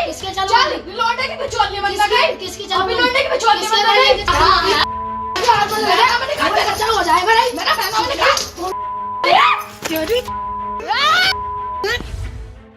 इसके चल लौटे की बिचौलिए बन गई। किसकी चल अभी लौटे की बिचौलिए बन गई। खर्चा हो जाएगा रे मेरा पैसा निकाल।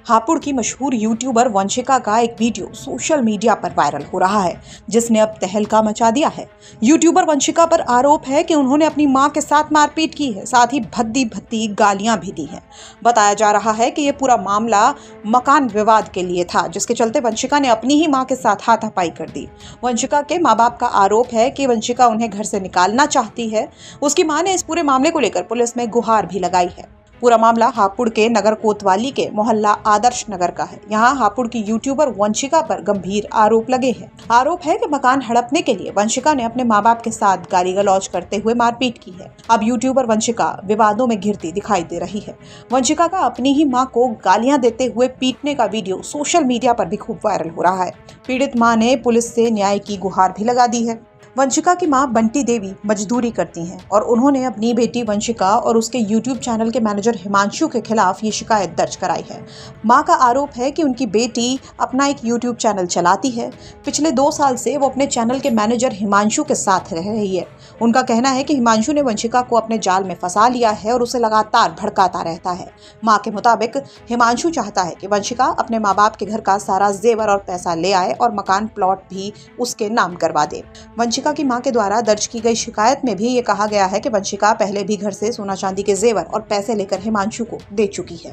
हापुड़ की मशहूर यूट्यूबर वंशिका का एक वीडियो सोशल मीडिया पर वायरल हो रहा है, जिसने अब तहलका मचा दिया है। यूट्यूबर वंशिका पर आरोप है कि उन्होंने अपनी मां के साथ मारपीट की है, साथ ही भद्दी भद्दी गालियां भी दी हैं। बताया जा रहा है कि यह पूरा मामला मकान विवाद के लिए था, जिसके चलते वंशिका ने अपनी ही मां के साथ हाथापाई कर दी। वंशिका के माँ बाप का आरोप है कि वंशिका उन्हें घर से निकालना चाहती है। उसकी मां ने इस पूरे मामले को लेकर पुलिस में गुहार भी लगाई है। पूरा मामला हापुड़ के नगर कोतवाली के मोहल्ला आदर्श नगर का है। यहाँ हापुड़ की यूट्यूबर वंशिका पर गंभीर आरोप लगे हैं। आरोप है कि मकान हड़पने के लिए वंशिका ने अपने माँ बाप के साथ गाली गलौज करते हुए मारपीट की है। अब यूट्यूबर वंशिका विवादों में घिरती दिखाई दे रही है। वंशिका का अपनी ही मां को गालियां देते हुए पीटने का वीडियो सोशल मीडिया पर भी खूब वायरल हो रहा है। पीड़ित मां ने पुलिस से न्याय की गुहार भी लगा दी है। वंशिका की मां बंटी देवी मजदूरी करती हैं और उन्होंने अपनी बेटी वंशिका और उसके YouTube चैनल के मैनेजर हिमांशु के खिलाफ ये शिकायत दर्ज कराई है। मां का आरोप है कि उनकी बेटी अपना एक YouTube चैनल चलाती है। पिछले 2 साल से वो अपने चैनल के मैनेजर हिमांशु के साथ रह रही है। उनका कहना है कि हिमांशु ने वंशिका को अपने जाल में फंसा लिया है और उसे लगातार भड़काता रहता है। मां के मुताबिक हिमांशु चाहता है कि वंशिका अपने माँ बाप के घर का सारा जेवर और पैसा ले आए और मकान प्लॉट भी उसके नाम करवा दे। वंशिका की मां के द्वारा दर्ज की गई शिकायत में भी ये कहा गया है कि वंशिका पहले भी घर से सोना चांदी के जेवर और पैसे लेकर हिमांशु को दे चुकी है।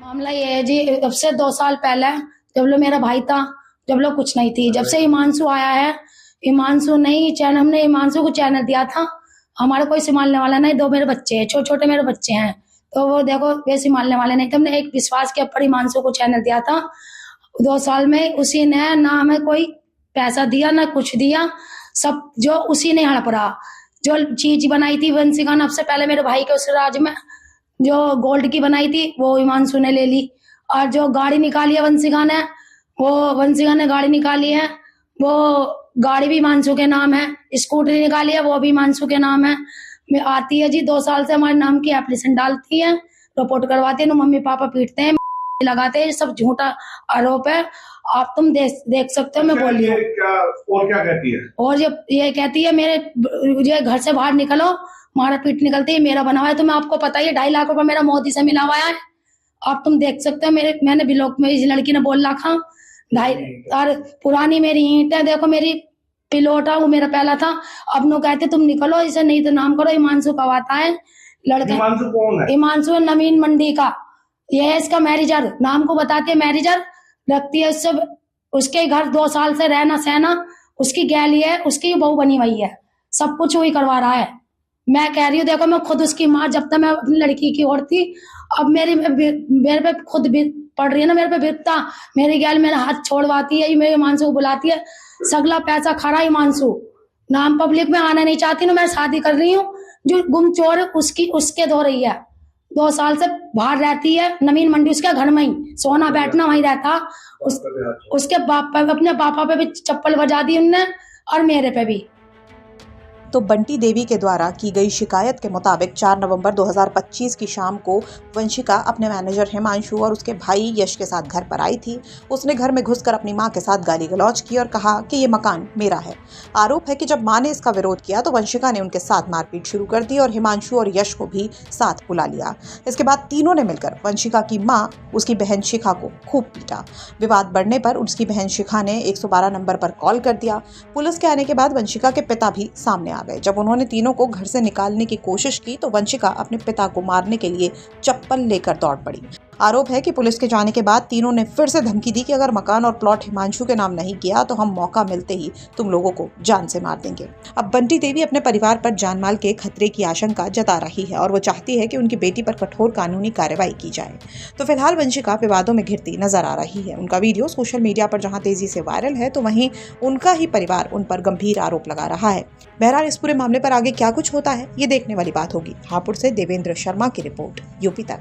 मामला ये है जी, अब से 2 साल पहले जब लोग मेरा भाई था, जब लोग कुछ नहीं थी, जब से हिमांशु आया है, हिमांशु नहीं चैनल, हमने हिमांशु को चैनल दिया था। हमारा कोई संभालने वाला नहीं, 2 मेरे बच्चे हैं, छोटे छोटे मेरे बच्चे हैं, तो वो देखो वे संभालने वाले नहीं थे। हमने एक विश्वास के ऊपर हिमांशु को चैनल दिया था। 2 साल में उसी ने ना हमें कोई पैसा दिया ना कुछ दिया, सब जो उसी ने हड़प रहा। जो चीज बनाई थी वंशिका ने, सबसे पहले मेरे भाई के उस राज में जो गोल्ड की बनाई थी वो हिमांशु ने ले ली, और जो गाड़ी निकाली है वंशिका ने, वो वंशिका ने गाड़ी निकाली है, वो गाड़ी भी हिमांशु के नाम है। स्कूटरी निकाली है, वो भी हिमांशु के नाम है। मैं आती है जी 2 साल से हमारे नाम की एप्लीकेशन डालती है, रिपोर्ट करवाती है, मम्मी पापा पीटते हैं, लगाते हैं। सब झूठा आरोप है, आप तुम देख सकते हो। मैं बोल रही हूँ और क्या कहती है? और ये कहती है मुझे घर से बाहर निकलो, मारा पीट निकलती है। मेरा बना हुआ है, तो मैं आपको पता ही है 2.5 लाख रुपए मेरा मोदी से मिला हुआ है। आप तुम देख सकते हो, मैंने ब्लॉक में इस लड़की ने बोल रखा 2.5 और पुरानी मेरी ईंट है, देखो मेरी पिलोटा, वो मेरा पहला था। अब नो कहते तुम निकलो, इसे नहीं तो नाम करो। हिमांशु कब आता है लड़का? हिमांशु कौन है? हिमांशु नवीन मंडी का, ये है इसका मैनेजर। नाम को बताती है, मैनेजर रखती है उससे। उसके घर 2 साल से रहना सहना उसकी गैली है, उसकी बहू बनी हुई है, सब कुछ वही करवा रहा है। मैं कह रही हूँ देखो, मैं खुद उसकी माँ, जब तक मैं अपनी लड़की की ओर थी, अब मेरे पे खुद भी पड़ रही है ना, मेरे पे बिकता, मेरी गैल मेरा हाथ छोड़वाती है, मेरे हिमांशु को बुलाती है। सगला पैसा खरा हिमांशु, नाम पब्लिक में आना नहीं चाहती ना। मैं शादी कर रही हूँ, जो गुम चोर उसके धो रही है। 2 साल से बाहर रहती है, नवीन मंडी उसके घर में ही, सोना बैठना वहीं रहता। उसके बाप पे, अपने पापा पे भी चप्पल बजा दी उनने, और मेरे पे भी। तो बंटी देवी के द्वारा की गई शिकायत के मुताबिक 4 नवंबर 2025 की शाम को वंशिका अपने मैनेजर हिमांशु और उसके भाई यश के साथ घर पर आई थी। उसने घर में घुसकर अपनी मां के साथ गाली गलौज की और कहा कि ये मकान मेरा है। आरोप है कि जब मां ने इसका विरोध किया तो वंशिका ने उनके साथ मारपीट शुरू कर दी और हिमांशु और यश को भी साथ बुला लिया। इसके बाद तीनों ने मिलकर वंशिका की मां, उसकी बहन शिखा को खूब पीटा। विवाद बढ़ने पर उसकी बहन शिखा ने 112 नंबर पर कॉल कर दिया। पुलिस के आने के बाद वंशिका के पिता भी सामने आ गए। जब उन्होंने तीनों को घर से निकालने की कोशिश की तो वंशिका अपने पिता को मारने के लिए चप्पल लेकर दौड़ पड़ी। आरोप है कि पुलिस के जाने के बाद तीनों ने फिर से धमकी दी कि अगर मकान और प्लॉट हिमांशु के नाम नहीं किया तो हम मौका मिलते ही तुम लोगों को जान से मार देंगे। अब बंटी देवी अपने परिवार पर जानमाल के खतरे की आशंका जता रही है और वो चाहती है कि उनकी बेटी पर कठोर कानूनी कार्रवाई की जाए। तो फिलहाल वंशिका विवादों में घिरती नजर आ रही है। उनका वीडियो सोशल मीडिया पर जहां तेजी से वायरल है, तो वहीं उनका ही परिवार उन पर गंभीर आरोप लगा रहा है। बहरहाल इस पूरे मामले पर आगे क्या कुछ होता है, ये देखने वाली बात होगी। हापुड़ से देवेंद्र शर्मा की रिपोर्ट, यूपी तक।